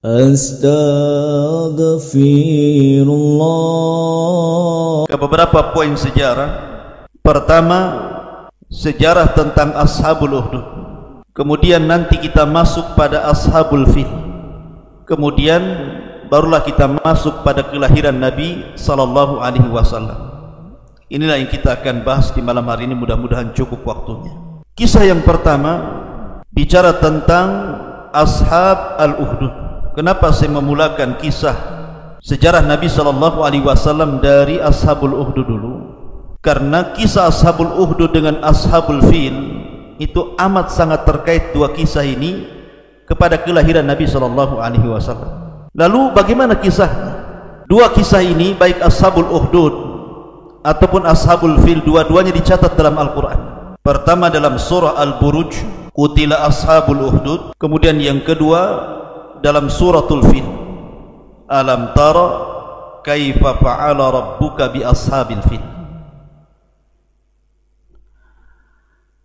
Astaghfirullah. Beberapa poin sejarah. Pertama, sejarah tentang Ashabul Ukhdud. Kemudian nanti kita masuk pada Ashabul Fil. Kemudian barulah kita masuk pada kelahiran Nabi sallallahu alaihi wasallam. Inilah yang kita akan bahas di malam hari ini, mudah-mudahan cukup waktunya. Kisah yang pertama bicara tentang Ashab al-Ukhdud. Kenapa saya memulakan kisah sejarah Nabi sallallahu alaihi wasallam dari Ashabul Ukhdud dulu? Karena kisah Ashabul Ukhdud dengan Ashabul Fil itu amat sangat terkait dua kisah ini kepada kelahiran Nabi sallallahu alaihi wasallam. Lalu bagaimana kisahnya? Dua kisah ini, baik Ashabul Ukhdud ataupun Ashabul Fil, dua-duanya dicatat dalam Al-Quran. Pertama dalam surah Al-Buruj, qutila Ashabul Ukhdud. Kemudian yang kedua dalam suratul Fil, alam tara kaifa fa'ala rabbuka bi ashabil fil.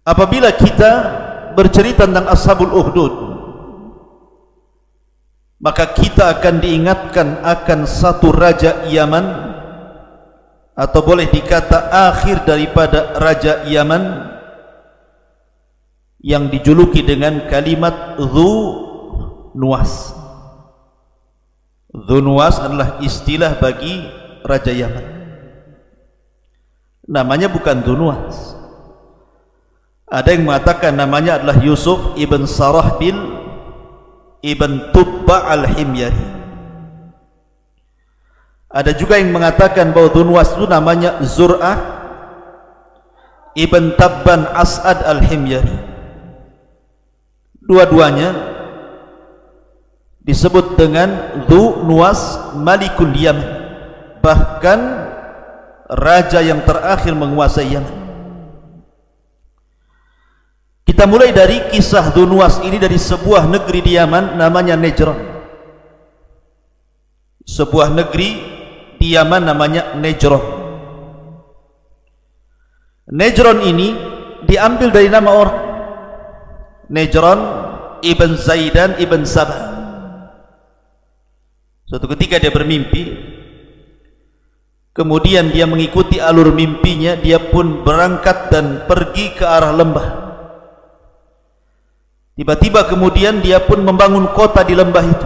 Apabila kita bercerita tentang Ashabul Ukhdud, maka kita akan diingatkan akan satu raja Yaman, atau boleh dikata akhir daripada raja Yaman, yang dijuluki dengan kalimat Dhu Nuwas. Dhu Nuwas adalah istilah bagi raja Yaman. Namanya bukan Dhu Nuwas. Ada yang mengatakan namanya adalah Yusuf ibn Sarahbil ibn Tubba al-Himyari. Ada juga yang mengatakan bahwa Dhu Nuwas itu namanya Zur'ah ibn Tabban As'ad al-Himyari. Dua-duanya disebut dengan Dhu Nuwas Malikul Yaman, bahkan raja yang terakhir menguasai Yaman. Kita mulai dari kisah Dhu Nuwas ini dari sebuah negeri di Yaman namanya Najran. Sebuah negeri di Yaman namanya Najran. Najran ini diambil dari nama orang, Najran ibn Zaidan ibn Sabah. Suatu ketika dia bermimpi, kemudian dia mengikuti alur mimpinya, dia pun berangkat dan pergi ke arah lembah. Tiba-tiba kemudian dia pun membangun kota di lembah itu.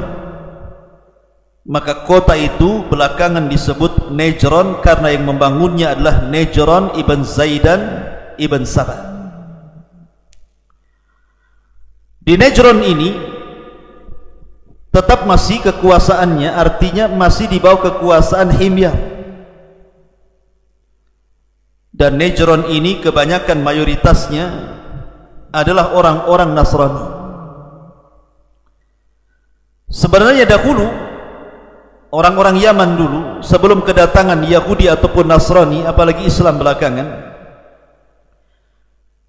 Maka kota itu belakangan disebut Najran karena yang membangunnya adalah Najran ibn Zaidan ibn Sabah. Di Najran ini tetap masih kekuasaannya, artinya masih di bawah kekuasaan Himyar. Dan Najran ini kebanyakan mayoritasnya adalah orang-orang Nasrani. Sebenarnya dahulu orang-orang Yaman dulu, sebelum kedatangan Yahudi ataupun Nasrani, apalagi Islam belakangan,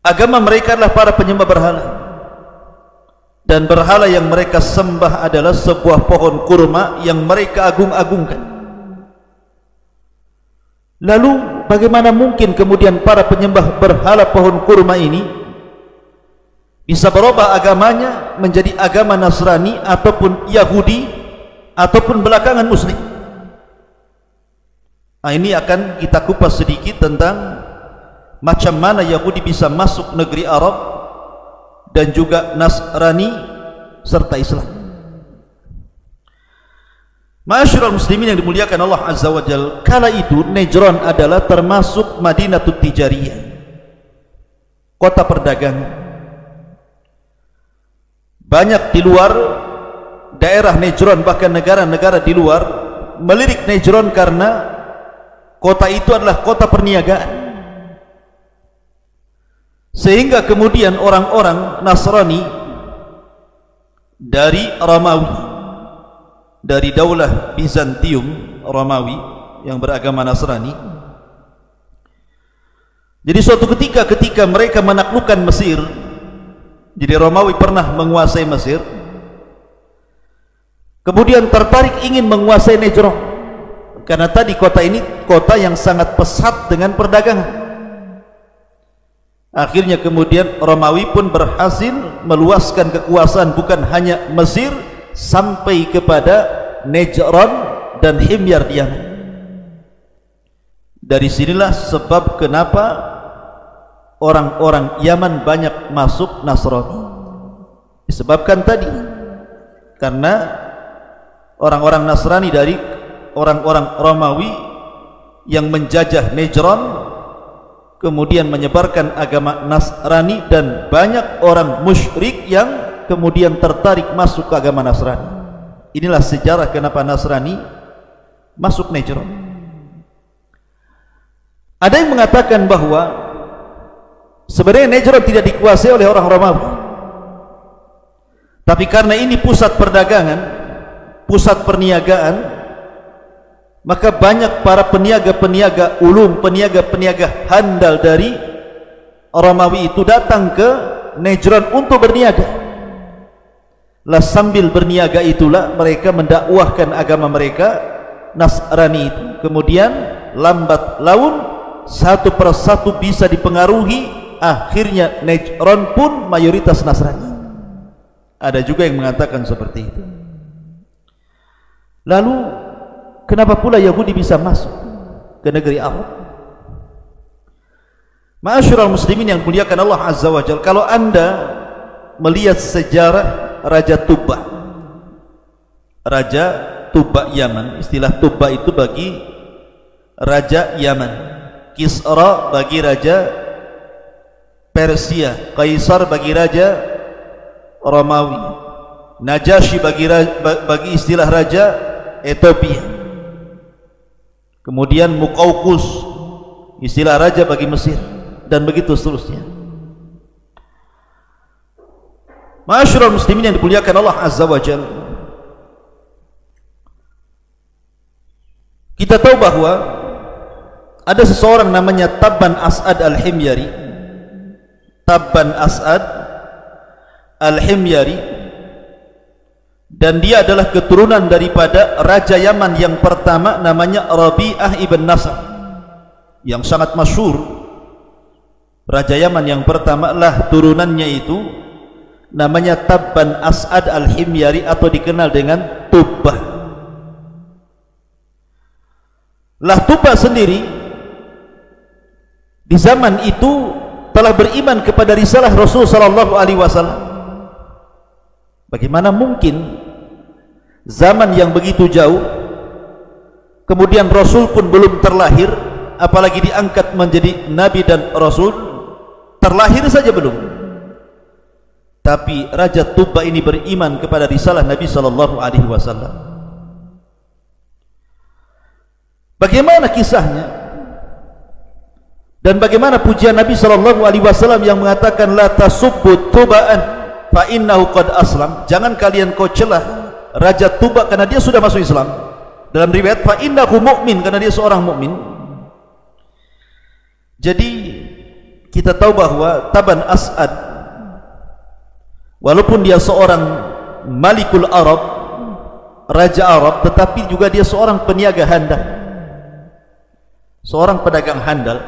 agama mereka adalah para penyembah berhala. Dan berhala yang mereka sembah adalah sebuah pohon kurma yang mereka agung-agungkan. Lalu bagaimana mungkin kemudian para penyembah berhala pohon kurma ini bisa berubah agamanya menjadi agama Nasrani ataupun Yahudi ataupun belakangan Muslim? Nah, ini akan kita kupas sedikit tentang macam mana Yahudi bisa masuk negeri Arab dan juga Nasrani serta Islam. Ma'asyiral muslimin yang dimuliakan Allah Azza wa Jalla, kala itu Najran adalah termasuk Madinatut Tijariyah, kota perdagangan. Banyak di luar daerah Najran, bahkan negara-negara di luar melirik Najran karena kota itu adalah kota perniagaan. Sehingga kemudian orang-orang Nasrani dari Romawi, dari daulah Bizantium Romawi yang beragama Nasrani, jadi suatu ketika mereka menaklukkan Mesir, jadi Romawi pernah menguasai Mesir, kemudian tertarik ingin menguasai Najran, karena tadi kota ini kota yang sangat pesat dengan perdagangan. Akhirnya kemudian Romawi pun berhasil meluaskan kekuasaan bukan hanya Mesir sampai kepada Najran dan Himyar di Yaman. Dari sinilah sebab kenapa orang-orang Yaman banyak masuk Nasrani. Disebabkan tadi karena orang-orang Nasrani dari orang-orang Romawi yang menjajah Najran kemudian menyebarkan agama Nasrani, dan banyak orang musyrik yang kemudian tertarik masuk ke agama Nasrani. Inilah sejarah kenapa Nasrani masuk Najran. Ada yang mengatakan bahwa sebenarnya Najran tidak dikuasai oleh orang Romawi, tapi karena ini pusat perdagangan, pusat perniagaan, maka banyak para peniaga-peniaga ulum, peniaga-peniaga handal dari Romawi itu datang ke Najran untuk berniaga. Lah sambil berniaga itulah mereka mendakwahkan agama mereka Nasrani itu. Kemudian lambat laun satu persatu bisa dipengaruhi, akhirnya Najran pun mayoritas Nasrani. Ada juga yang mengatakan seperti itu. Lalu kenapa pula Yahudi bisa masuk ke negeri Arab? Ma'asyiral muslimin yang muliakan Allah Azza wa Jalla, kalau anda melihat sejarah Raja Tuba, Raja Tuba Yaman, istilah Tuba itu bagi Raja Yaman, Kisra bagi Raja Persia, Kaisar bagi Raja Romawi, Najasyi bagi istilah Raja Ethiopia, kemudian Muqawqus istilah Raja bagi Mesir, dan begitu seterusnya. Ma'asyiral muslimin yang dimuliakan Allah Azza wa Jalla, kita tahu bahwa ada seseorang namanya Tabban As'ad Al-Himyari. Tabban As'ad Al-Himyari, dan dia adalah keturunan daripada Raja Yaman yang pertama namanya Rabi'ah ibn Nasr, yang sangat masyhur. Raja Yaman yang pertama lah turunannya itu namanya Tabban As'ad Al-Himyari atau dikenal dengan Tubbah. Lah Tubbah sendiri di zaman itu telah beriman kepada risalah Rasul sallallahu alaihi wasallam. Bagaimana mungkin zaman yang begitu jauh, kemudian Rasul pun belum terlahir, apalagi diangkat menjadi nabi dan rasul, terlahir saja belum. Tapi Raja Tuba ini beriman kepada risalah Nabi sallallahu alaihi wasallam. Bagaimana kisahnya? Dan bagaimana pujian Nabi sallallahu alaihi wasallam yang mengatakan la tasubbu Tuba'an fa innahu qad aslam. Jangan kalian kau celah Raja Tuba karena dia sudah masuk Islam. Dalam riwayat fa innahu mu'min, karena dia seorang mukmin. Jadi kita tahu bahwa Tabban As'ad walaupun dia seorang Malikul Arab, Raja Arab, tetapi juga dia seorang peniaga handal, seorang pedagang handal.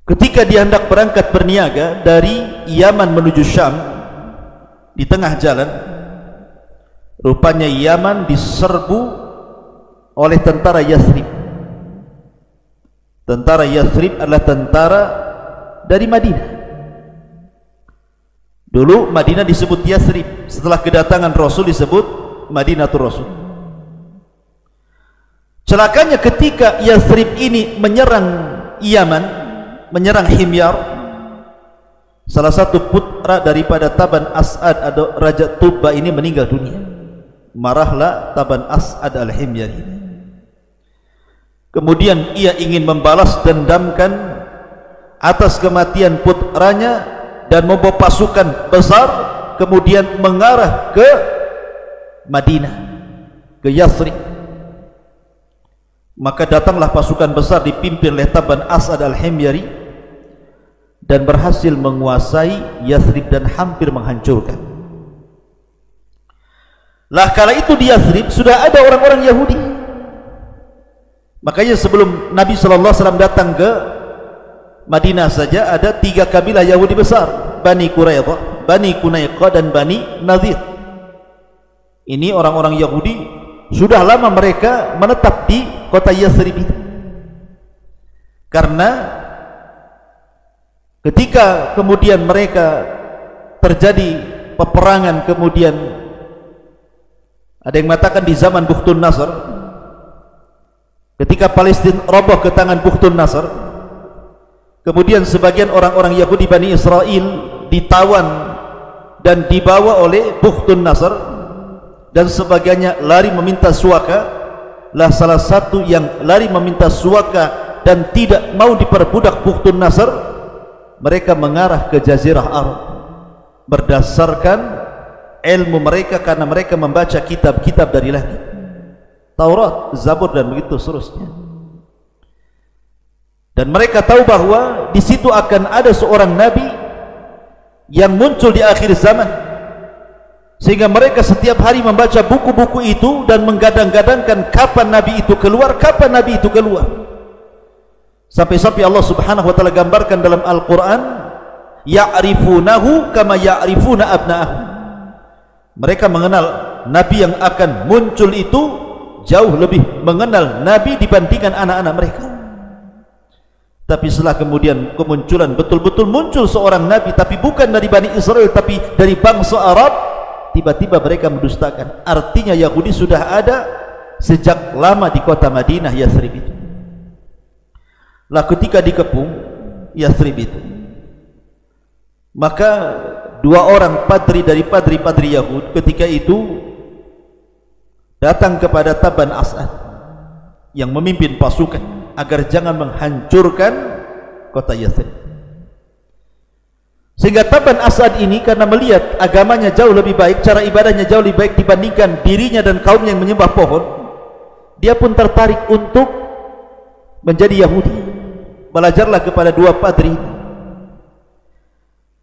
Ketika dia hendak berangkat berniaga dari Yaman menuju Syam, di tengah jalan rupanya Yaman diserbu oleh tentara Yathrib. Tentara Yathrib adalah tentara dari Madinah. Dulu Madinah disebut Yathrib, setelah kedatangan Rasul disebut Madinatul Rasul. Celakanya ketika Yathrib ini menyerang Yaman, menyerang Himyar, salah satu putra daripada Tabban As'ad atau Raja Tuba ini meninggal dunia. Marahlah Tabban As'ad Al-Himyari. Kemudian ia ingin membalas dendamkan atas kematian putranya dan membawa pasukan besar, kemudian mengarah ke Madinah, ke Yathrib. Maka datanglah pasukan besar dipimpin oleh Tabban As'ad Al-Himyari dan berhasil menguasai Yathrib dan hampir menghancurkan. Lah kala itu di Yathrib sudah ada orang-orang Yahudi. Makanya sebelum Nabi SAW datang ke Madinah saja ada 3 kabilah Yahudi besar, Bani Quraidah, Bani Qunaiqah dan Bani Nadhir. Ini orang-orang Yahudi sudah lama mereka menetap di kota Yathrib itu. Karena ketika kemudian mereka terjadi peperangan, kemudian ada yang mengatakan di zaman Bukhtun Nasr, ketika Palestina roboh ke tangan Bukhtun Nasr, kemudian sebagian orang-orang Yahudi Bani Israel ditawan dan dibawa oleh Bukhtun Nasr, dan sebagiannya lari meminta suaka. Lah salah satu yang lari meminta suaka dan tidak mau diperbudak Bukhtun Nasr, mereka mengarah ke Jazirah Arab berdasarkan ilmu mereka, karena mereka membaca kitab-kitab dari langit, Taurat, Zabur dan begitu seterusnya. Dan mereka tahu bahwa di situ akan ada seorang nabi yang muncul di akhir zaman, sehingga mereka setiap hari membaca buku-buku itu dan menggadang-gadangkan kapan nabi itu keluar, kapan nabi itu keluar. Sampai-sampai Allah Subhanahu wa taala gambarkan dalam Al-Qur'an, ya'rifunahu kama ya'rifuna abna'ahum. Mereka mengenal nabi yang akan muncul itu jauh lebih mengenal nabi dibandingkan anak-anak mereka. Tapi setelah kemudian kemunculan, betul-betul muncul seorang nabi, tapi bukan dari Bani Israel, tapi dari bangsa Arab, tiba-tiba mereka mendustakan. Artinya Yahudi sudah ada sejak lama di kota Madinah Yathrib itu. Lah ketika dikepung Yathrib itu, maka dua orang padri dari padri-padri Yahud ketika itu datang kepada Taban As'ad yang memimpin pasukan agar jangan menghancurkan kota Yathrib. Sehingga Taban As'ad ini karena melihat agamanya jauh lebih baik, cara ibadahnya jauh lebih baik dibandingkan dirinya dan kaumnya yang menyembah pohon, dia pun tertarik untuk menjadi Yahudi. Belajarlah kepada dua padri.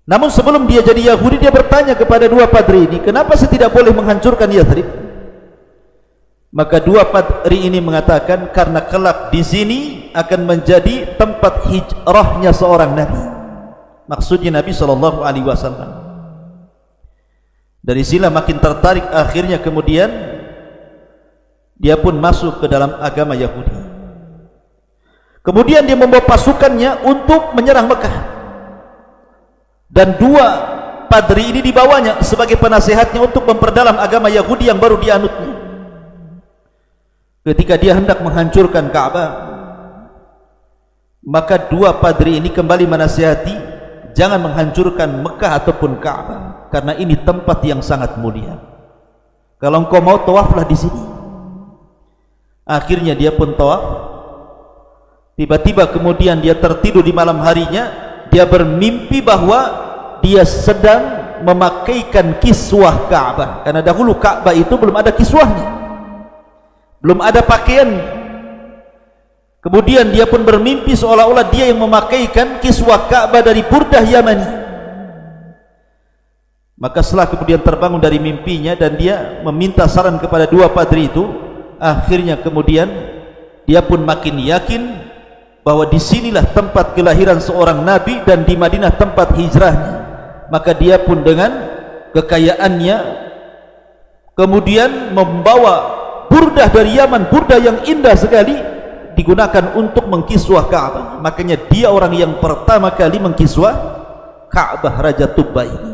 Namun sebelum dia jadi Yahudi, dia bertanya kepada dua padri ini, kenapa saya tidak boleh menghancurkan Yathrib? Maka dua padri ini mengatakan, karena kelak di sini akan menjadi tempat hijrahnya seorang nabi. Maksudnya Nabi SAW. Dari sila makin tertarik, akhirnya kemudian dia pun masuk ke dalam agama Yahudi. Kemudian dia membawa pasukannya untuk menyerang Mekah, dan dua padri ini dibawanya sebagai penasehatnya untuk memperdalam agama Yahudi yang baru dianutnya. Ketika dia hendak menghancurkan Ka'bah, maka dua padri ini kembali menasihati, jangan menghancurkan Mekah ataupun Ka'bah, karena ini tempat yang sangat mulia. Kalau engkau mau, tawaflah di sini. Akhirnya dia pun tawaf. Tiba-tiba kemudian dia tertidur di malam harinya, dia bermimpi bahwa dia sedang memakaikan kiswah Ka'bah, karena dahulu Ka'bah itu belum ada kiswahnya, belum ada pakaian. Kemudian dia pun bermimpi seolah-olah dia yang memakaikan kiswah Ka'bah dari Burdah Yamani. Maka setelah kemudian terbangun dari mimpinya dan dia meminta saran kepada dua padri itu, akhirnya kemudian dia pun makin yakin bahwa disinilah tempat kelahiran seorang nabi dan di Madinah tempat hijrahnya. Maka dia pun dengan kekayaannya kemudian membawa burdah dari Yaman, burdah yang indah sekali, digunakan untuk mengkiswah Ka'bah. Makanya dia orang yang pertama kali mengkiswah Ka'bah, Raja Tubba ini.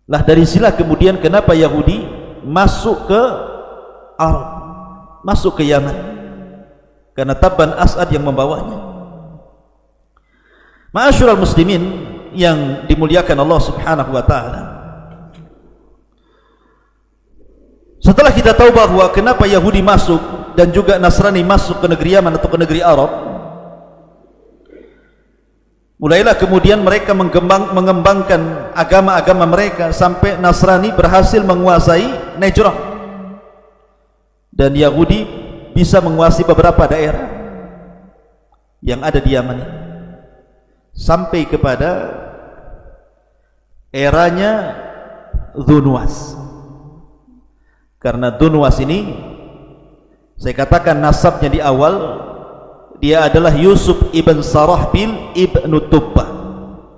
Lah dari sila kemudian kenapa Yahudi masuk ke Arab, masuk ke Yaman, karena Taban As'ad yang membawanya. Ma'asyiral muslimin yang dimuliakan Allah Subhanahu wa taala, setelah kita tahu bahwa kenapa Yahudi masuk dan juga Nasrani masuk ke negeri Yaman atau ke negeri Arab, mulailah kemudian mereka mengembangkan agama-agama mereka sampai Nasrani berhasil menguasai Najran, dan Yahudi bisa menguasai beberapa daerah yang ada di Yaman ini, sampai kepada eranya Dzunwas. Karena Dzunwas ini saya katakan nasabnya di awal, dia adalah Yusuf ibn Sarahbil ibn Tubbah,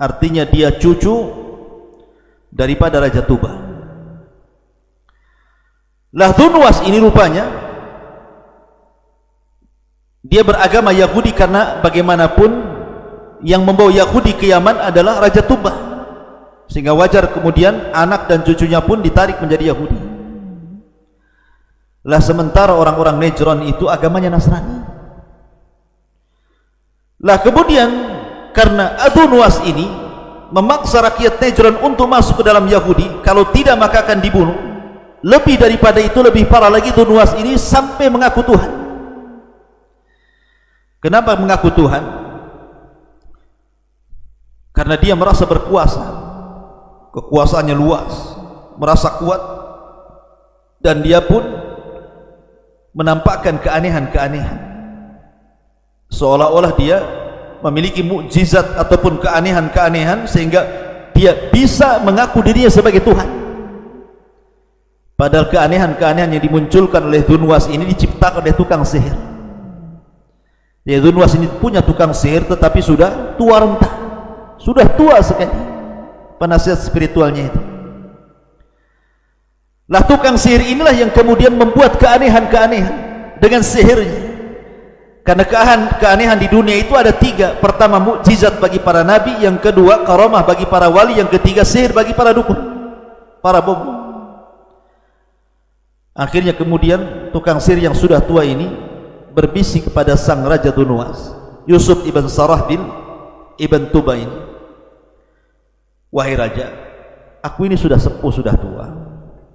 artinya dia cucu daripada Raja Tubbah. Lah Dzunwas ini rupanya dia beragama Yahudi, karena bagaimanapun yang membawa Yahudi ke Yaman adalah Raja Tubah, sehingga wajar kemudian anak dan cucunya pun ditarik menjadi Yahudi. Lah sementara orang-orang Najran itu agamanya Nasrani. Lah kemudian karena Dzunwas ini memaksa rakyat Najran untuk masuk ke dalam Yahudi, kalau tidak maka akan dibunuh. Lebih daripada itu, lebih parah lagi, Dzunwas ini sampai mengaku Tuhan. Kenapa mengaku Tuhan? Karena dia merasa berkuasa, kekuasaannya luas, merasa kuat, dan dia pun menampakkan keanehan-keanehan, seolah-olah dia memiliki mukjizat ataupun keanehan-keanehan, sehingga dia bisa mengaku dirinya sebagai Tuhan. Padahal keanehan-keanehan yang dimunculkan oleh Dzunwas ini diciptakan oleh tukang sihir. Ya, Dzunwas ini punya tukang sihir, tetapi sudah tua renta, sudah tua sekali penasihat spiritualnya itu. Lah tukang sihir inilah yang kemudian membuat keanehan-keanehan dengan sihirnya. Karena keanehan di dunia itu ada 3. Pertama, mukjizat bagi para nabi. Yang kedua, karamah bagi para wali. Yang ketiga, sihir bagi para dukun, para bobo. Akhirnya kemudian tukang sihir yang sudah tua ini berbisik kepada sang Raja Dzunwas, Yusuf ibn Sarahbil ibn Tuba ini, wahai Raja, aku ini sudah sepuh, sudah tua,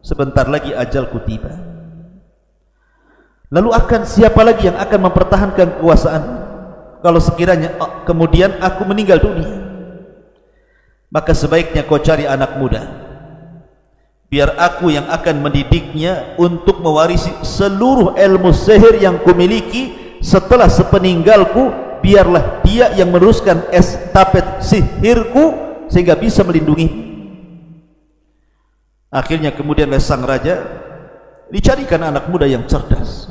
sebentar lagi ajalku tiba. Lalu akan siapa lagi yang akan mempertahankan kekuasaan kalau sekiranya kemudian aku meninggal dunia? Maka sebaiknya kau cari anak muda, biar aku yang akan mendidiknya untuk mewarisi seluruh ilmu sihir yang kumiliki setelah sepeninggalku. Biarlah dia yang meneruskan estafet sihirku sehingga bisa melindungi. Akhirnya kemudian oleh sang raja dicarikan anak muda yang cerdas,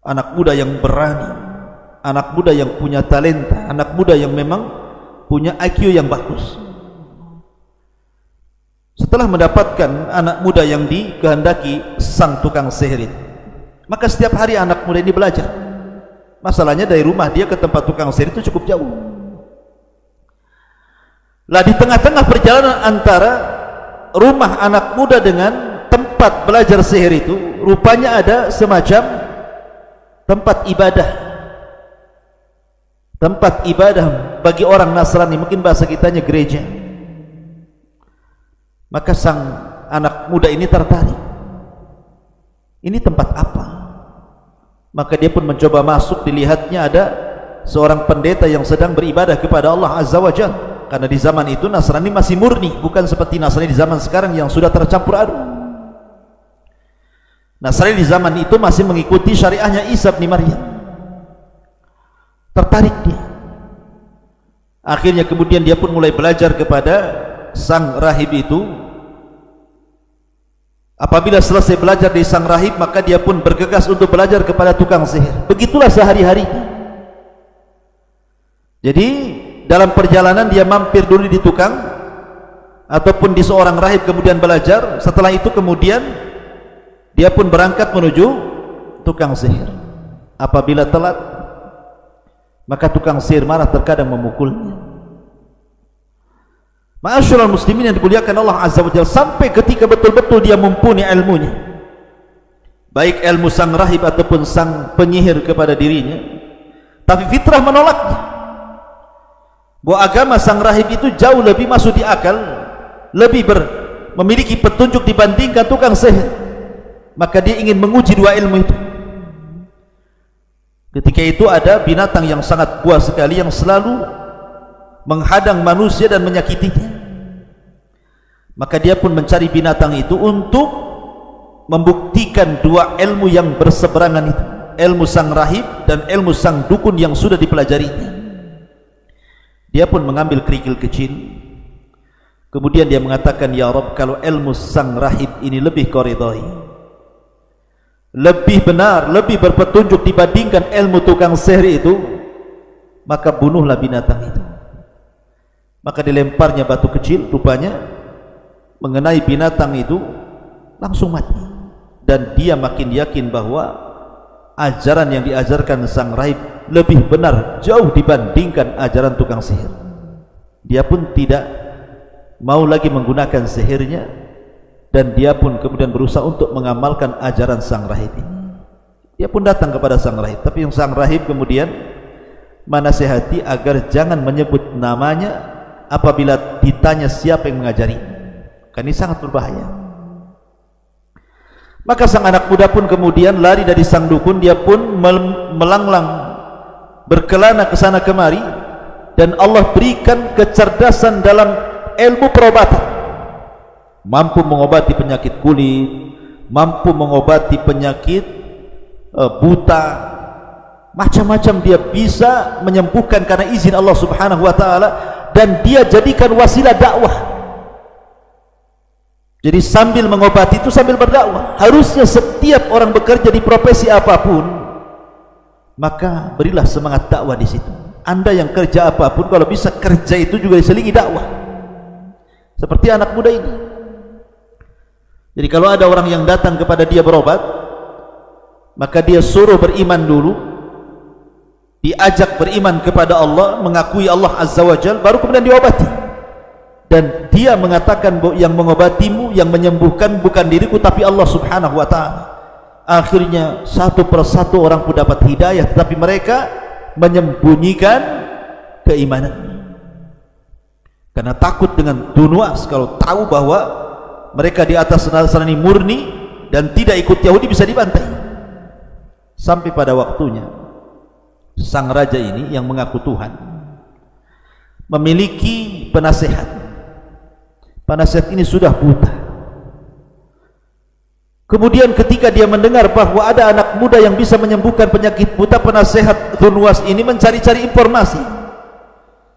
anak muda yang berani, anak muda yang punya talenta, anak muda yang memang punya IQ yang bagus. Setelah mendapatkan anak muda yang dikehendaki sang tukang sihir itu, maka setiap hari anak muda ini belajar. Masalahnya dari rumah dia ke tempat tukang sihir itu cukup jauh. Lah di tengah-tengah perjalanan antara rumah anak muda dengan tempat belajar sihir itu, rupanya ada semacam tempat ibadah. Tempat ibadah bagi orang Nasrani, mungkin bahasa kitanya gereja. Maka sang anak muda ini tertarik, ini tempat apa? Maka dia pun mencoba masuk. Dilihatnya ada seorang pendeta yang sedang beribadah kepada Allah Azza wa Jalla. Karena di zaman itu Nasrani masih murni, bukan seperti Nasrani di zaman sekarang yang sudah tercampur aduk. Nasrani di zaman itu masih mengikuti syariahnya Isa bin Maryam. Tertarik dia. Akhirnya kemudian dia pun mulai belajar kepada sang rahib itu. Apabila selesai belajar di sang rahib, maka dia pun bergegas untuk belajar kepada tukang sihir. Begitulah sehari-hari. Jadi dalam perjalanan dia mampir dulu di tukang ataupun di seorang rahib, kemudian belajar. Setelah itu kemudian dia pun berangkat menuju tukang sihir. Apabila telat, maka tukang sihir marah, terkadang memukulnya. Ma'asyiral muslimin yang dimuliakan Allah Azza wa Jalla, sampai ketika betul-betul dia mumpuni ilmunya, baik ilmu sang rahib ataupun sang penyihir kepada dirinya, tapi fitrah menolaknya. Bahwa agama sang rahib itu jauh lebih masuk di akal, lebih memiliki petunjuk dibandingkan tukang sihir. Maka dia ingin menguji dua ilmu itu. Ketika itu ada binatang yang sangat buas sekali, yang selalu menghadang manusia dan menyakitinya. Maka dia pun mencari binatang itu untuk membuktikan dua ilmu yang berseberangan itu, ilmu sang rahib dan ilmu sang dukun yang sudah dipelajarinya. Dia pun mengambil kerikil kecil, kemudian dia mengatakan, ya Rabb, kalau ilmu sang rahib ini lebih kau ridhai, lebih benar, lebih berpetunjuk dibandingkan ilmu tukang sihir itu, maka bunuhlah binatang itu. Maka dilemparnya batu kecil, rupanya mengenai binatang itu, langsung mati. dan dia makin yakin bahwa ajaran yang diajarkan sang rahib lebih benar jauh dibandingkan ajaran tukang sihir. Dia pun tidak mau lagi menggunakan sihirnya, dan dia pun kemudian berusaha untuk mengamalkan ajaran sang rahib ini. Dia pun datang kepada sang rahib, tapi yang sang rahib kemudian menasihati agar jangan menyebut namanya apabila ditanya siapa yang mengajari, karena ini sangat berbahaya. Maka sang anak muda pun kemudian lari dari sang dukun. Dia pun melanglang berkelana ke sana kemari, dan Allah berikan kecerdasan dalam ilmu perobatan, mampu mengobati penyakit kulit, mampu mengobati penyakit buta, macam-macam dia bisa menyembuhkan karena izin Allah Subhanahu wa taala, dan dia jadikan wasilah dakwah. Jadi sambil mengobati itu sambil berdakwah. Harusnya setiap orang bekerja di profesi apapun, maka berilah semangat dakwah di situ. Anda yang kerja apapun, kalau bisa kerja itu juga diselingi dakwah. Seperti anak muda ini. Jadi kalau ada orang yang datang kepada dia berobat, maka dia suruh beriman dulu, diajak beriman kepada Allah, mengakui Allah Azza wa Jalla, baru kemudian diobati. Dan dia mengatakan bahwa yang mengobatimu, yang menyembuhkan bukan diriku tapi Allah Subhanahu wa taala. Akhirnya satu persatu orang pun dapat hidayah, tetapi mereka menyembunyikan keimanan karena takut dengan dunuas. Kalau tahu bahwa mereka di atas nasrani murni dan tidak ikut Yahudi, bisa dibantai. Sampai pada waktunya sang raja ini yang mengaku Tuhan memiliki penasehat. Penasehat ini sudah buta. Kemudian ketika dia mendengar bahwa ada anak muda yang bisa menyembuhkan penyakit buta, penasehat Dunwas ini mencari-cari informasi,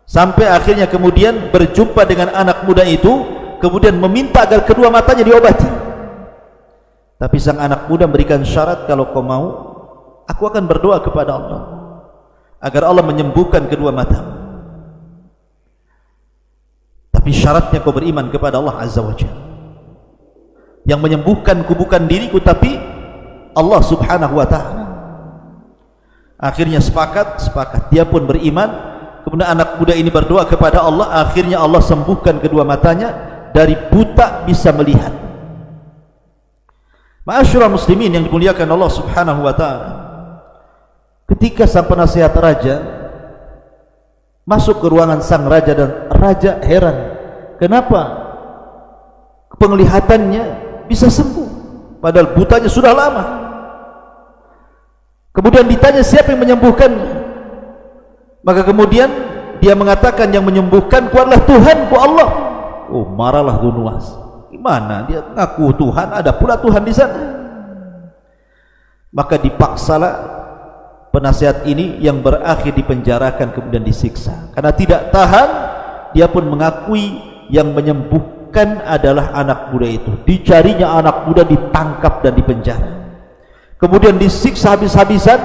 sampai akhirnya kemudian berjumpa dengan anak muda itu, kemudian meminta agar kedua matanya diobati. Tapi sang anak muda memberikan syarat, kalau kau mau, aku akan berdoa kepada Allah agar Allah menyembuhkan kedua matamu, tapi syaratnya kau beriman kepada Allah Azza wa Jalla. Yang menyembuhkanku bukan diriku tapi Allah Subhanahu wa ta'ala. Akhirnya sepakat. Dia pun beriman. Kemudian anak muda ini berdoa kepada Allah. Akhirnya Allah sembuhkan kedua matanya, dari buta bisa melihat. Ma'asyiral muslimin yang dimuliakan Allah Subhanahu wa ta'ala, ketika sang penasihat raja masuk ke ruangan sang raja, dan raja heran, kenapa penglihatannya bisa sembuh padahal butanya sudah lama. Kemudian ditanya siapa yang menyembuhkannya, maka kemudian dia mengatakan yang menyembuhkanku adalah Tuhanku Allah. Oh, marahlah Dunwas. Gimana dia ngaku Tuhan, ada pula Tuhan di sana. Maka dipaksalah penasihat ini, yang berakhir dipenjarakan kemudian disiksa karena tidak tahan. Dia pun mengakui yang menyembuhkan adalah anak muda itu. Dicarinya anak muda, ditangkap dan dipenjara, kemudian disiksa habis-habisan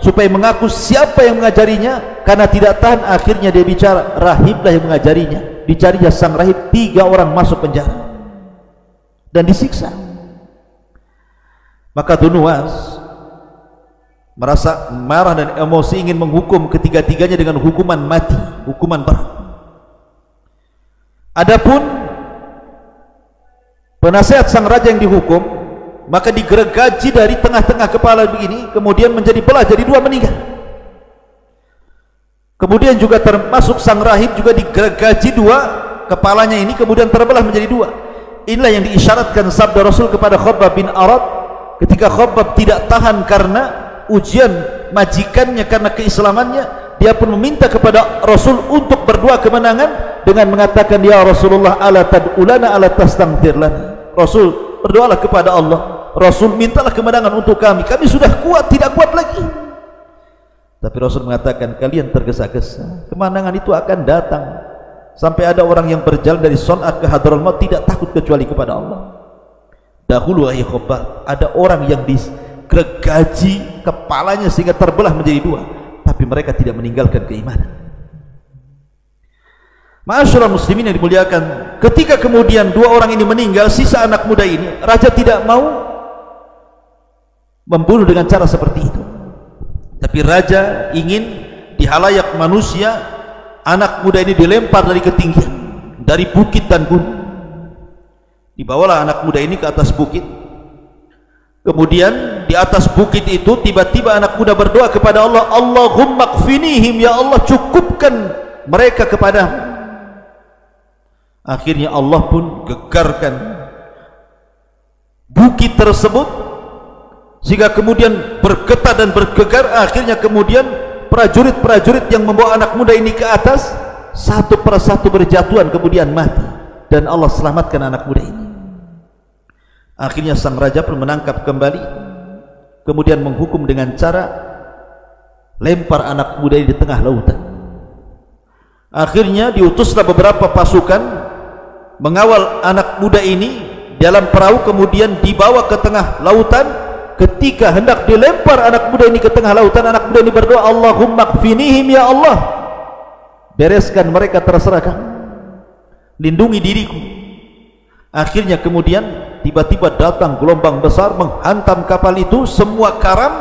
supaya mengaku siapa yang mengajarinya. Karena tidak tahan, akhirnya dia bicara, rahiblah yang mengajarinya. Dicarinya sang rahib, 3 orang masuk penjara dan disiksa. Maka Dunwas merasa marah dan emosi, ingin menghukum ketiga-tiganya dengan hukuman mati, hukuman berat. Adapun penasehat sang raja yang dihukum, maka digergaji dari tengah-tengah kepala begini, kemudian menjadi belah jadi 2, meninggal. Kemudian juga termasuk sang rahib juga digergaji 2 kepalanya ini, kemudian terbelah menjadi 2. Inilah yang diisyaratkan sabda Rasul kepada Khabbab bin Arad ketika Khabbab tidak tahan karena ujian majikannya karena keislamannya. Dia pun meminta kepada Rasul untuk berdoa kemenangan dengan mengatakan, ya Rasulullah, ala tad'ulana ala tastaghfir lana. Rasul, berdoalah kepada Allah. Rasul, mintalah kemenangan untuk kami sudah kuat, tidak kuat lagi. Tapi Rasul mengatakan, kalian tergesa-gesa, kemenangan itu akan datang. Sampai ada orang yang berjalan dari Son'a ke Hadraul Maut tidak takut kecuali kepada Allah. Dahulu wahai Khabbab, ada orang yang digergaji kepalanya sehingga terbelah menjadi 2, tapi mereka tidak meninggalkan keimanan. Ma'asyiral muslimin yang dimuliakan, ketika kemudian 2 orang ini meninggal, sisa anak muda ini, raja tidak mau membunuh dengan cara seperti itu. Tapi raja ingin di halayak manusia anak muda ini dilempar dari ketinggian, dari bukit dan gunung. Dibawalah anak muda ini ke atas bukit. Kemudian di atas bukit itu tiba-tiba anak muda berdoa kepada Allah, Allahumma kfinihim, ya Allah cukupkan mereka kepadamu. Akhirnya Allah pun gegarkan bukit tersebut sehingga kemudian bergetar dan bergegar. Akhirnya kemudian prajurit-prajurit yang membawa anak muda ini ke atas satu persatu berjatuhan kemudian mati, dan Allah selamatkan anak muda ini. Akhirnya sang raja pun menangkap kembali, kemudian menghukum dengan cara lempar anak muda ini di tengah lautan. Akhirnya diutuslah beberapa pasukan mengawal anak muda ini dalam perahu, kemudian dibawa ke tengah lautan. Ketika hendak dilempar anak muda ini ke tengah lautan, anak muda ini berdoa, Allahumma kfinihim, ya Allah bereskan mereka, terserah kamu, lindungi diriku. Akhirnya kemudian tiba-tiba datang gelombang besar menghantam kapal itu, semua karam,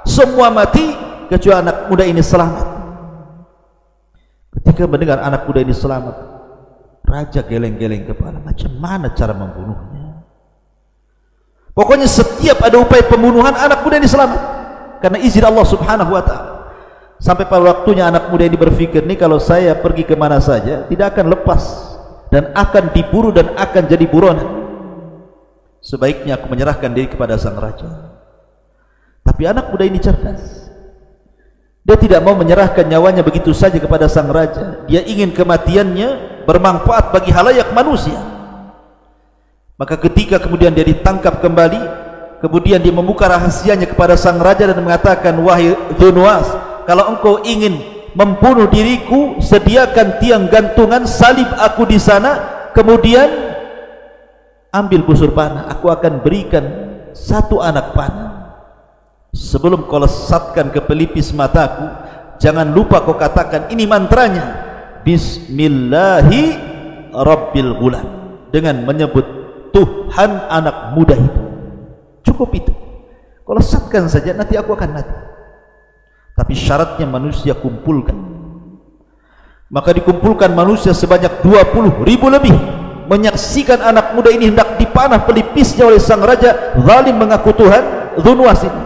semua mati kecuali anak muda ini selamat. Ketika mendengar anak muda ini selamat, raja geleng-geleng kepala, macam mana cara membunuhnya. Pokoknya setiap ada upaya pembunuhan, anak muda ini selamat karena izin Allah subhanahu wa ta'ala. Sampai pada waktunya anak muda ini berfikir, nih kalau saya pergi kemana saja tidak akan lepas dan akan diburu dan akan jadi buronan. Sebaiknya aku menyerahkan diri kepada sang raja. Tapi anak muda ini cerdas. Dia tidak mau menyerahkan nyawanya begitu saja kepada sang raja. Dia ingin kematiannya bermanfaat bagi halayak manusia. Maka ketika kemudian dia ditangkap kembali, kemudian dia membuka rahasianya kepada sang raja dan mengatakan, wahai Dzunwas, kalau engkau ingin membunuh diriku, sediakan tiang gantungan, salib aku di sana, kemudian ambil busur panah, aku akan berikan satu anak panah. Sebelum kau lesatkan ke pelipis mataku, jangan lupa kau katakan ini mantranya, Bismillahi Rabbil Ghulam, dengan menyebut Tuhan anak muda itu. Cukup itu. Kalau lesatkan saja, nanti aku akan mati. Tapi syaratnya manusia kumpulkan. Maka dikumpulkan manusia sebanyak 20.000 lebih, menyaksikan anak muda ini hendak dipanah pelipisnya oleh sang raja zalim mengaku Tuhan, Dzunwas ini.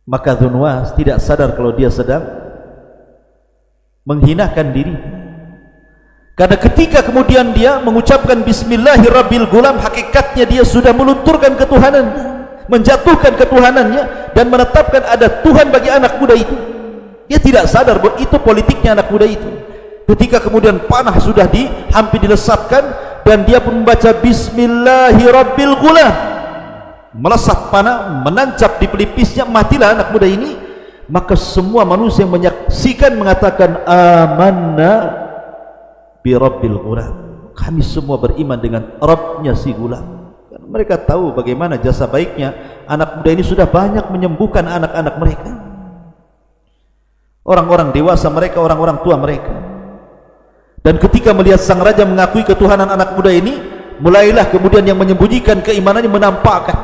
Maka Dzunwas tidak sadar kalau dia sedang menghinakan diri. Karena ketika kemudian dia mengucapkan Bismillahirrabbilgulam, hakikatnya dia sudah melunturkan ketuhanannya, menjatuhkan ketuhanannya, dan menetapkan ada Tuhan bagi anak muda itu. Dia tidak sadar bahwa itu politiknya anak muda itu. Ketika kemudian panah sudah hampir dilesatkan, dan dia pun membaca Bismillahirrabbilgulam, melesat panah, menancap di pelipisnya, matilah anak muda ini. Maka semua manusia yang menyaksikan mengatakan amanna bi Rabbil Ghulam, kami semua beriman dengan Rabbnya si Gulam. Karena mereka tahu bagaimana jasa baiknya anak muda ini sudah banyak menyembuhkan anak-anak mereka, orang-orang dewasa mereka, orang-orang tua mereka. Dan ketika melihat sang raja mengakui ketuhanan anak muda ini, mulailah kemudian yang menyembunyikan keimanannya menampakkan,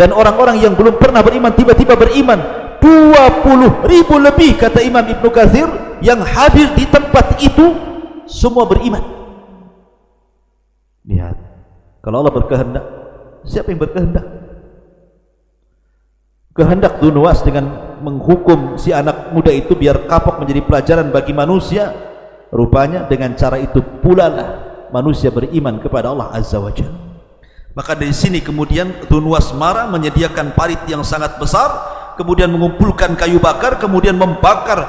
dan orang-orang yang belum pernah beriman tiba-tiba beriman. 20.000 lebih, kata Imam Ibnu Katsir, yang hadir di tempat itu semua beriman. Lihat, kalau Allah berkehendak, siapa yang berkehendak? Kehendak Dzunwas dengan menghukum si anak muda itu biar kapok menjadi pelajaran bagi manusia. Rupanya dengan cara itu pula lah manusia beriman kepada Allah Azza wa Jalla. Maka dari sini kemudian Dzunwas marah, menyediakan parit yang sangat besar, kemudian mengumpulkan kayu bakar, kemudian membakar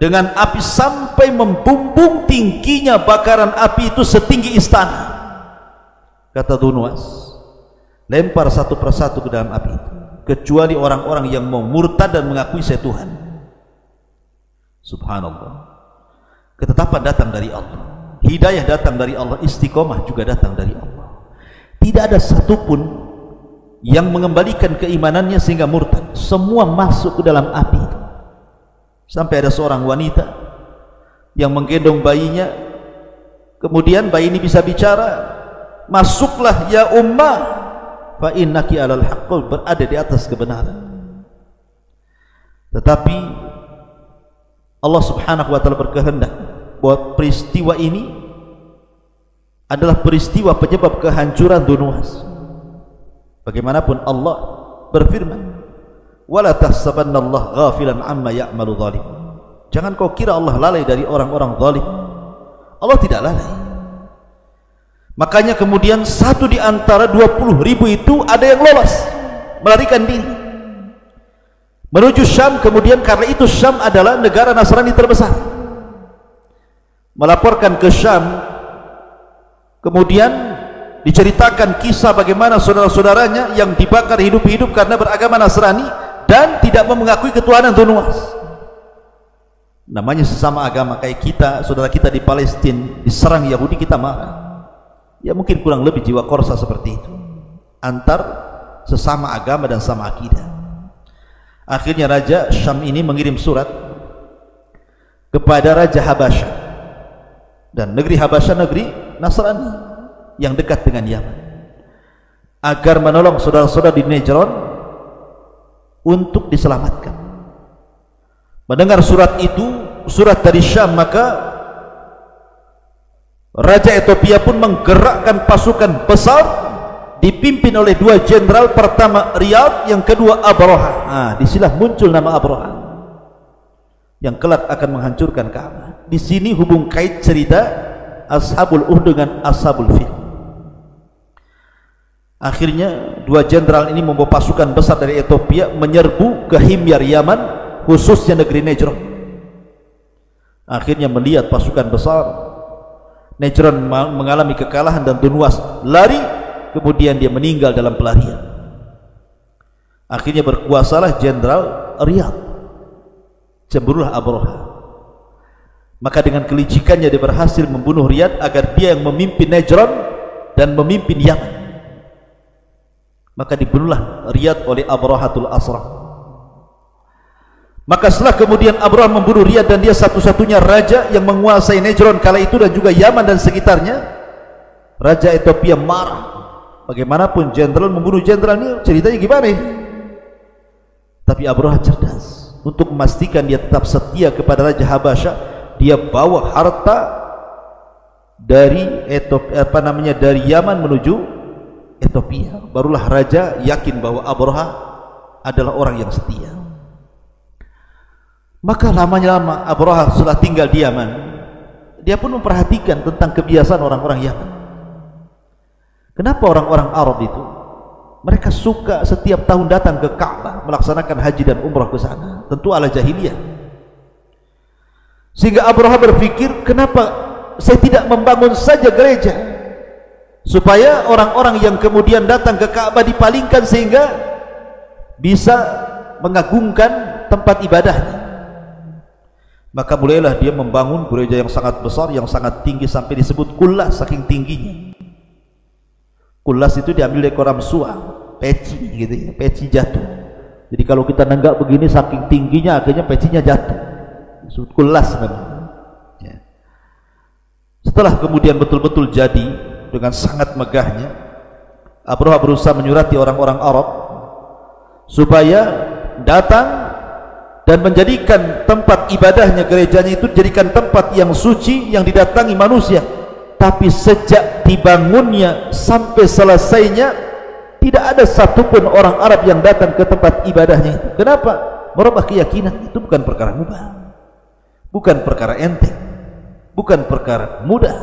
dengan api sampai membumbung tingginya bakaran api itu setinggi istana. Kata Dzunwas, lempar satu persatu ke dalam api itu, kecuali orang-orang yang mau murtad dan mengakui saya Tuhan. Subhanallah. Ketetapan datang dari Allah, hidayah datang dari Allah, istiqomah juga datang dari Allah. Tidak ada satupun yang mengembalikan keimanannya sehingga murtad. Semua masuk ke dalam api itu. Sampai ada seorang wanita yang menggendong bayinya, kemudian bayi ini bisa bicara, masuklah ya ummah fa innaki alal haqq, berada di atas kebenaran. Tetapi Allah Subhanahu wa taala berkehendak bahwa peristiwa ini adalah peristiwa penyebab kehancuran dunia. Bagaimanapun Allah berfirman, wala tahsabannallaha ghafilan amma ya'malu zalim. Jangan kau kira Allah lalai dari orang-orang zalim. Allah tidak lalai. Makanya kemudian satu di antara 20.000 itu ada yang lolos, melarikan diri menuju Syam. Kemudian karena itu Syam adalah negara Nasrani terbesar, melaporkan ke Syam. Kemudian diceritakan kisah bagaimana saudara-saudaranya yang dibakar hidup-hidup karena beragama Nasrani dan tidak mengakui ketuhanan Tuhan. Namanya sesama agama, kayak kita, saudara kita di Palestina diserang Yahudi, kita marah. Ya mungkin kurang lebih jiwa korsa seperti itu, antar sesama agama dan sama akidah. Akhirnya Raja Syam ini mengirim surat kepada Raja Habasyah, dan negeri Habasyah negeri Nasrani yang dekat dengan Yaman, agar menolong saudara-saudara di Najran untuk diselamatkan. Mendengar surat itu, surat dari Syam, maka Raja Ethiopia pun menggerakkan pasukan besar dipimpin oleh dua jenderal, pertama Riyad, yang kedua Abraha. Nah, disilah muncul nama Abraha yang kelak akan menghancurkan Ka'bah. Di sini hubung kait cerita Ashabul Uhud dengan Ashabul Fil. Akhirnya dua jenderal ini membawa pasukan besar dari Ethiopia menyerbu ke Himyar Yaman, khususnya negeri Najran. Akhirnya melihat pasukan besar, Najran mengalami kekalahan dan Dunwas lari, kemudian dia meninggal dalam pelarian. Akhirnya berkuasalah jenderal Riyad, cemburulah Abraha. Maka dengan kelicikannya dia berhasil membunuh Riyad agar dia yang memimpin Najran dan memimpin Yaman. Maka dibunuhlah Riyad oleh Abrahatul Asra. Maka setelah kemudian Abraha membunuh Riyad dan dia satu-satunya raja yang menguasai Najran kala itu dan juga Yaman dan sekitarnya, Raja Ethiopia marah. Bagaimanapun jenderal membunuh jenderal ini, ceritanya gimana ini? Tapi Abraha cerdas. Untuk memastikan dia tetap setia kepada Raja Habasyah, dia bawa harta dari dari Yaman menuju Ethiopia. Barulah raja yakin bahwa Abraha adalah orang yang setia. Maka lama-lama Abraha setelah tinggal di Yaman, dia pun memperhatikan tentang kebiasaan orang-orang Yaman. Kenapa orang-orang Arab itu mereka suka setiap tahun datang ke Ka'bah melaksanakan haji dan umrah ke sana? Tentu ala jahiliyah. Sehingga Abraha berpikir, kenapa saya tidak membangun saja gereja supaya orang-orang yang kemudian datang ke Ka'bah dipalingkan sehingga bisa mengagungkan tempat ibadahnya. Maka mulailah dia membangun gereja yang sangat besar, yang sangat tinggi, sampai disebut Kullas, saking tingginya. Kullas itu diambil dari koram suah, peci gitu ya, peci jatuh. Jadi kalau kita nenggak begini saking tingginya, akhirnya pecinya jatuh. Disebut Kullas namanya. Ya. Setelah kemudian betul-betul jadi dengan sangat megahnya, Abraha berusaha menyurati orang-orang Arab supaya datang dan menjadikan tempat ibadahnya, gerejanya itu dijadikan tempat yang suci yang didatangi manusia. Tapi sejak dibangunnya sampai selesainya tidak ada satupun orang Arab yang datang ke tempat ibadahnya itu. Kenapa? Merubah keyakinan itu bukan perkara mudah, bukan perkara enteng, bukan perkara mudah.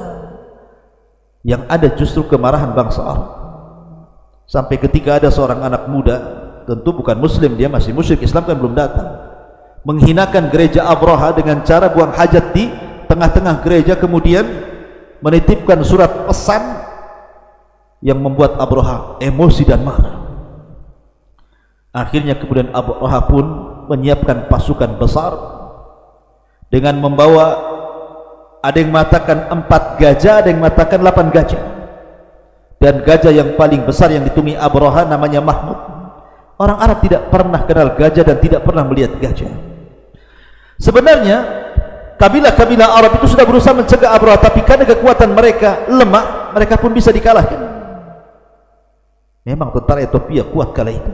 Yang ada justru kemarahan bangsa Arab. Sampai ketika ada seorang anak muda, tentu bukan muslim, dia masih musyrik, Islam kan belum datang, menghinakan gereja Abraha dengan cara buang hajat di tengah-tengah gereja, kemudian menitipkan surat pesan yang membuat Abraha emosi dan marah. Akhirnya kemudian Abraha pun menyiapkan pasukan besar dengan membawa, ada yang mengatakan 4 gajah, ada yang mengatakan 8 gajah, dan gajah yang paling besar yang ditumpangi Abraha namanya Mahmud. Orang Arab tidak pernah kenal gajah dan tidak pernah melihat gajah. Sebenarnya kabilah-kabilah Arab itu sudah berusaha mencegah Abraha, tapi karena kekuatan mereka lemah, mereka pun bisa dikalahkan. Memang tentara Ethiopia kuat kala itu.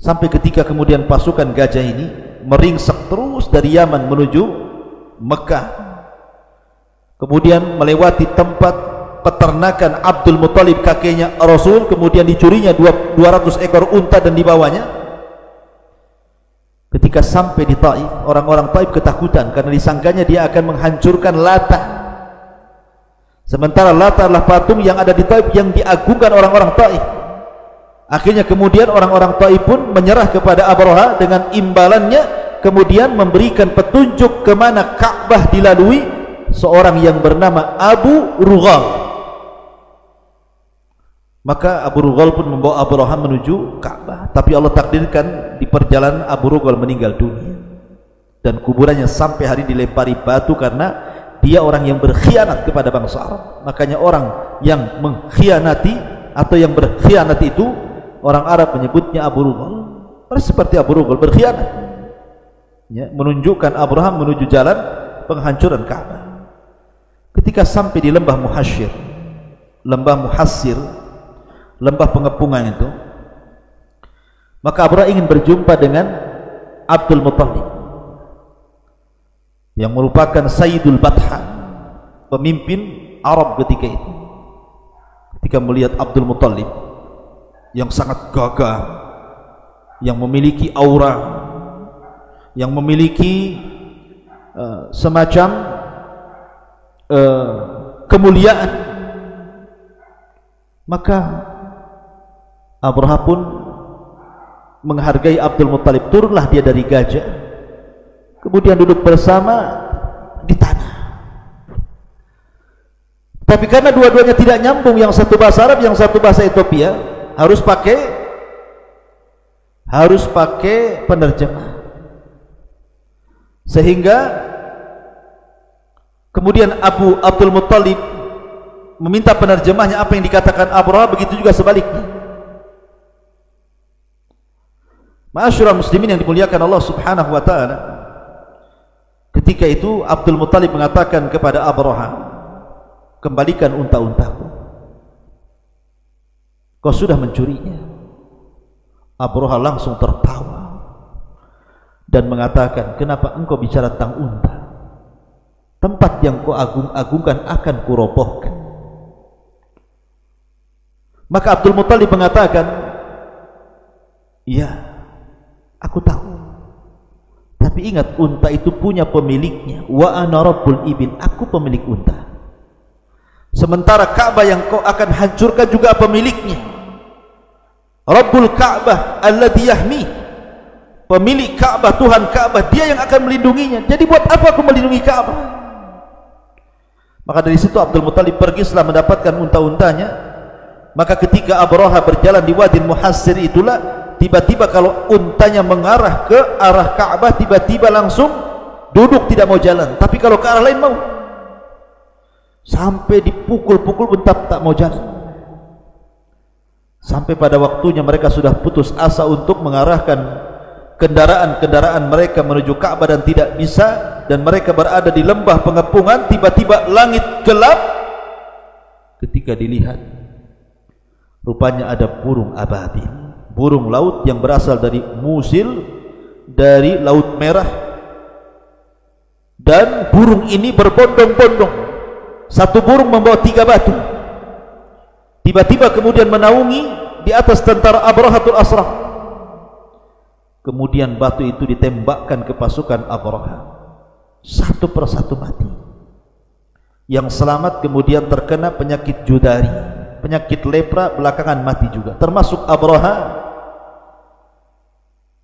Sampai ketika kemudian pasukan gajah ini meringsek terus dari Yaman menuju Mekah, kemudian melewati tempat peternakan Abdul Muttalib kakeknya Rasul, kemudian dicurinya 200 ekor unta dan dibawanya. Ketika sampai di Taif, orang-orang Taif ketakutan karena disangkanya dia akan menghancurkan Latah. Sementara Latah adalah patung yang ada di Taif yang diagungkan orang-orang Taif. Akhirnya kemudian orang-orang Taif pun menyerah kepada Abraha dengan imbalannya, kemudian memberikan petunjuk ke mana Ka'bah dilalui seorang yang bernama Abu Rughal. Maka Abu Rughal pun membawa Abraha menuju Ka'bah, tapi Allah takdirkan di perjalanan Abu Rughal meninggal dunia dan kuburannya sampai hari dilempari batu karena dia orang yang berkhianat kepada bangsa Arab. Makanya orang yang mengkhianati atau yang berkhianat itu orang Arab menyebutnya Abu Rughal. Seperti Abu Rughal berkhianat, ya, menunjukkan Abraham menuju jalan penghancuran Ka'bah. Ketika sampai di lembah Muhassir, lembah pengepungan itu, maka Abraham ingin berjumpa dengan Abdul Muttalib yang merupakan Sayyidul Batha, pemimpin Arab ketika itu. Ketika melihat Abdul Muttalib yang sangat gagah, yang memiliki aura, yang memiliki semacam kemuliaan, maka Abraha pun menghargai Abdul Muttalib. Turunlah dia dari gajah, kemudian duduk bersama di tanah. Tapi karena dua-duanya tidak nyambung, yang satu bahasa Arab, yang satu bahasa Ethiopia, harus pakai penerjemah. Sehingga kemudian Abdul Muttalib meminta penerjemahnya apa yang dikatakan Abraha, begitu juga sebaliknya. Ma'asyiral muslimin yang dimuliakan Allah Subhanahu wa taala, ketika itu Abdul Muttalib mengatakan kepada Abraha, kembalikan unta-untaku, kau sudah mencurinya. Abraha langsung tertawa dan mengatakan, kenapa engkau bicara tentang unta? Tempat yang kau agungkan akan kurobohkan. Maka Abdul Muttalib mengatakan, iya, aku tahu, tapi ingat, unta itu punya pemiliknya. Wa ana rabbul ibil, aku pemilik unta. Sementara Ka'bah yang kau akan hancurkan juga pemiliknya. Rabbul Ka'bah alladhi yahmi, pemilik Ka'bah, Tuhan Ka'bah, dia yang akan melindunginya. Jadi buat apa aku melindungi Ka'bah? Maka dari situ Abdul Muttalib pergi setelah mendapatkan unta-untanya. Maka ketika Abraha berjalan di Wadi Muhassir itulah, tiba-tiba kalau untanya mengarah ke arah Ka'bah, tiba-tiba langsung duduk tidak mau jalan. Tapi kalau ke arah lain mau. Sampai dipukul-pukul bentar tak mau jalan. Sampai pada waktunya mereka sudah putus asa untuk mengarahkan kendaraan-kendaraan mereka menuju Ka'bah dan tidak bisa, dan mereka berada di lembah pengepungan. Tiba-tiba langit gelap. Ketika dilihat, rupanya ada burung ababil, burung laut yang berasal dari Musil, dari Laut Merah, dan burung ini berbondong-bondong. Satu burung membawa 3 batu. Tiba-tiba kemudian menaungi di atas tentara Abrahatul Asrah. Kemudian batu itu ditembakkan ke pasukan Abraha, satu persatu mati. Yang selamat kemudian terkena penyakit judari, penyakit lepra, belakangan mati juga, termasuk Abraha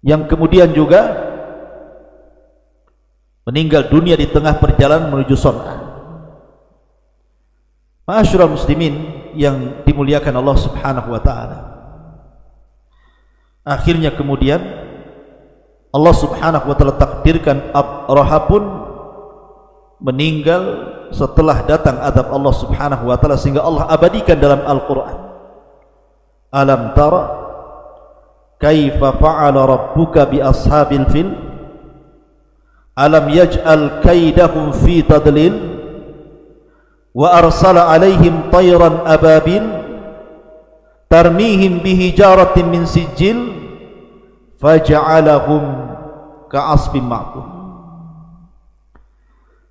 yang kemudian juga meninggal dunia di tengah perjalanan menuju Son'a. Ma'asyiral muslimin yang dimuliakan Allah Subhanahu wa taala, akhirnya kemudian Allah Subhanahu wa taala takdirkan Abraha pun meninggal setelah datang adab Allah Subhanahu wa taala, sehingga Allah abadikan dalam Al-Qur'an, alam tara kaifa fa'ala rabbuka bi ashabil fil alam yaj'al kaidahum fi tadlil wa arsala alaihim tayran ababil tarmihim bihijaratin min sijil faja'alahum ka'asfin ma'kul.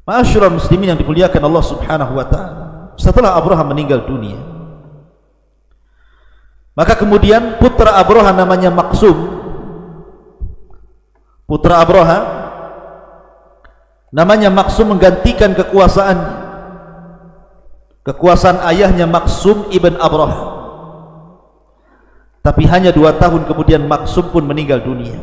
Ma'asyiral muslimin yang dimuliakan Allah Subhanahu wa taala, setelah Abraha meninggal dunia, maka kemudian putra Abraha namanya Maksum, putra Abraha namanya Maksum menggantikan kekuasaan ayahnya Maksum ibn Abraha. Tapi hanya 2 tahun kemudian Maksum pun meninggal dunia.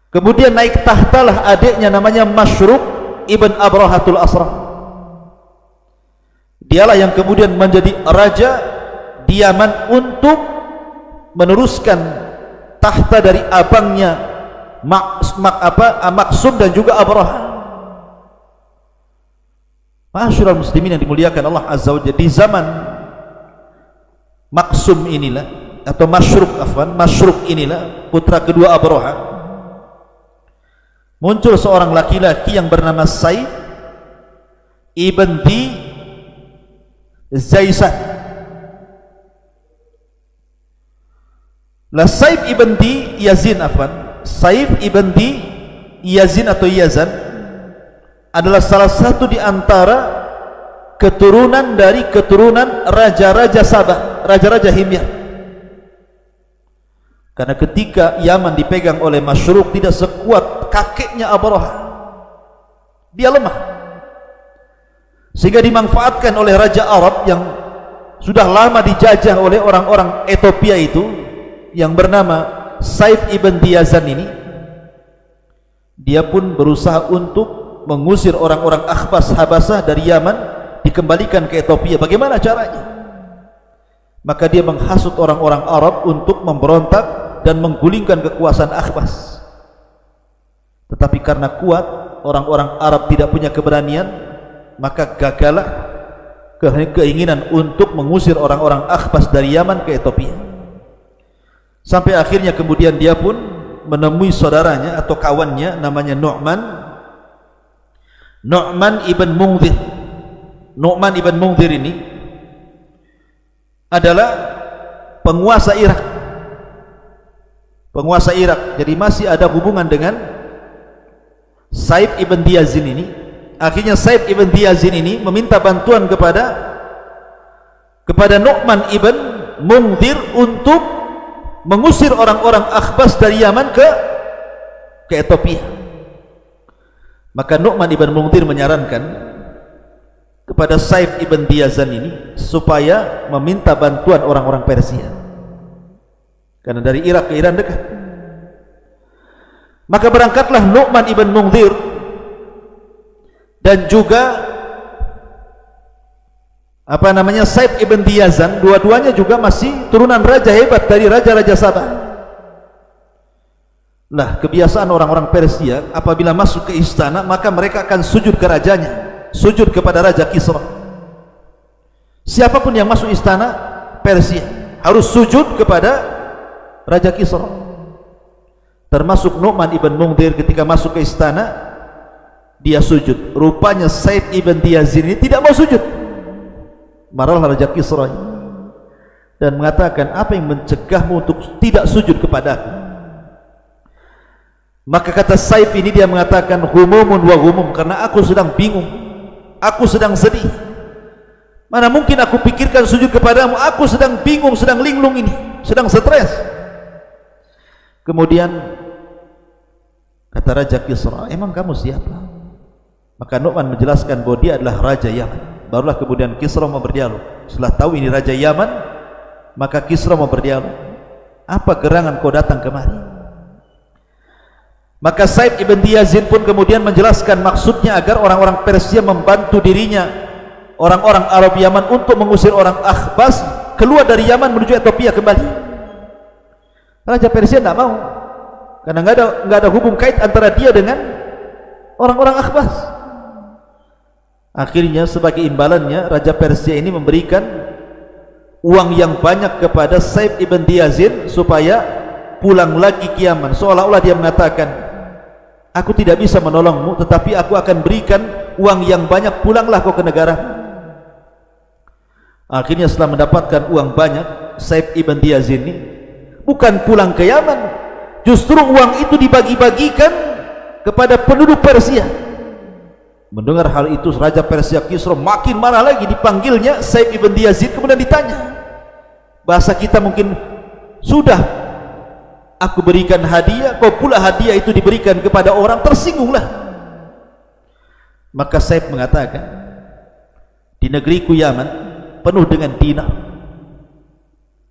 Kemudian naik tahtalah adiknya namanya Masyruk ibn Abrahatul Asram. Dialah yang kemudian menjadi raja di Yaman untuk meneruskan tahta dari abangnya Maksum dan juga Abraha. Ma'asyiral muslimin yang dimuliakan Allah Azza wa Jalla, di zaman Maksum inilah, atau Masyruk inilah, putra kedua Abraha, muncul seorang laki-laki yang bernama Saif ibn Di Zaisan. Saif ibn Di Yazin Saif ibn Di Yazin atau Yazan adalah salah satu di antara keturunan dari keturunan raja-raja Sabah, raja-raja Himyar. Karena ketika Yaman dipegang oleh Masyruk tidak sekuat kakeknya Abraha, dia lemah, sehingga dimanfaatkan oleh raja Arab yang sudah lama dijajah oleh orang-orang Ethiopia itu, yang bernama Saif ibn Diyazan ini. Dia pun berusaha untuk mengusir orang-orang Akhbas Habasah dari Yaman, dikembalikan ke Ethiopia. Bagaimana caranya? Maka dia menghasut orang-orang Arab untuk memberontak dan menggulingkan kekuasaan Akhbas. Tetapi karena kuat, orang-orang Arab tidak punya keberanian, maka gagallah keinginan untuk mengusir orang-orang Akhbas dari Yaman ke Ethiopia. Sampai akhirnya kemudian dia pun menemui saudaranya atau kawannya namanya Nu'man ibn Mundhir. Nu'man ibn Mundhir ini adalah penguasa Irak. Jadi masih ada hubungan dengan Saif ibn Diyazin ini. Akhirnya Saif ibn Diyazin ini meminta bantuan kepada Nu'man ibn Mundhir untuk mengusir orang-orang Akhbas dari Yaman ke Ethiopia. Maka Nu'man ibn Mundhir menyarankan kepada Saif ibn Diyazan ini supaya meminta bantuan orang-orang Persia, karena dari Irak ke Iran dekat. Maka berangkatlah Nu'man ibn Mundhir dan juga Saif ibn Diyazan, dua-duanya juga masih turunan raja hebat dari raja-raja Sabah. Nah, kebiasaan orang-orang Persia apabila masuk ke istana, maka mereka akan sujud ke rajanya, sujud kepada Raja Kisra. Siapapun yang masuk istana Persia harus sujud kepada Raja Kisra, termasuk Nu'man ibn Mundhir. Ketika masuk ke istana, dia sujud. Rupanya Saif ibn Diyazin ini tidak mau sujud. Marahlah Raja Kisra dan mengatakan, apa yang mencegahmu untuk tidak sujud kepadaku? Maka kata Saif ini, dia mengatakan, humumun wa humum, karena aku sedang bingung, aku sedang sedih. Mana mungkin aku pikirkan sujud kepadamu, aku sedang bingung, sedang linglung ini, sedang stres. Kemudian kata Raja Kisra, emang kamu siapa? Maka Nu'man menjelaskan bahwa dia adalah Raja Yaman. Barulah kemudian Kisra mau berdialog. Setelah tahu ini Raja Yaman, maka Kisra mau berdialog. Apa gerangan kau datang kemari? Maka Saif ibn Diyazin pun kemudian menjelaskan maksudnya agar orang-orang Persia membantu dirinya, orang-orang Arab Yaman, untuk mengusir orang Akhbas keluar dari Yaman menuju Ethiopia kembali. Raja Persia tidak mau, karena nggak ada hubung kait antara dia dengan orang-orang Akhbas. Akhirnya sebagai imbalannya, Raja Persia ini memberikan uang yang banyak kepada Saif ibn Diyazin supaya pulang lagi ke Yaman. Seolah-olah dia mengatakan, aku tidak bisa menolongmu, tetapi aku akan berikan uang yang banyak, pulanglah kau ke negara. Akhirnya setelah mendapatkan uang banyak, Saif ibn Yazid ini bukan pulang ke Yaman, justru uang itu dibagi-bagikan kepada penduduk Persia. Mendengar hal itu Raja Persia Kisra makin marah lagi. Dipanggilnya Saif ibn Yazid, kemudian ditanya, bahasa kita mungkin, sudah aku berikan hadiah, kau pula hadiah itu diberikan kepada orang, tersinggunglah. Maka Saif mengatakan, di negeriku Yaman penuh dengan dinar,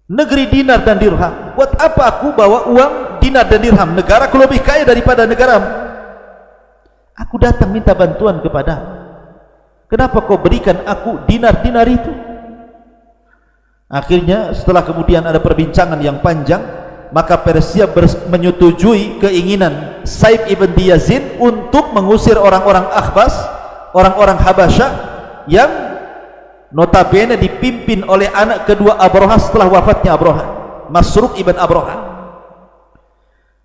negeri dinar dan dirham. Buat apa aku bawa uang dinar dan dirham? Negaraku lebih kaya daripada negaramu. Aku datang minta bantuan kepadamu, kenapa kau berikan aku dinar-dinar itu? Akhirnya setelah kemudian ada perbincangan yang panjang, maka Persia menyetujui keinginan Saif ibn Yazid untuk mengusir orang-orang Akhbas, orang-orang Habasyah yang notabene dipimpin oleh anak kedua Abraha setelah wafatnya Abraha, Masruq ibn Abraha.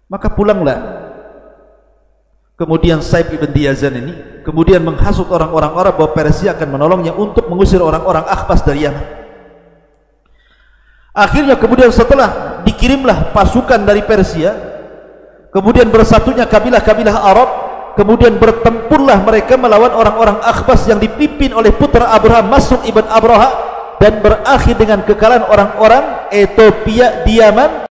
Maka pulanglah kemudian Saif ibn Yazid ini, kemudian menghasut orang-orang Arab bahwa Persia akan menolongnya untuk mengusir orang-orang Akhbas dari Yaman. Akhirnya kemudian setelah dikirimlah pasukan dari Persia, kemudian bersatunya kabilah-kabilah Arab, kemudian bertempurlah mereka melawan orang-orang Akhbas yang dipimpin oleh putra Abraha, Masruq ibn Abraha, dan berakhir dengan kekalahan orang-orang Ethiopia di Yaman.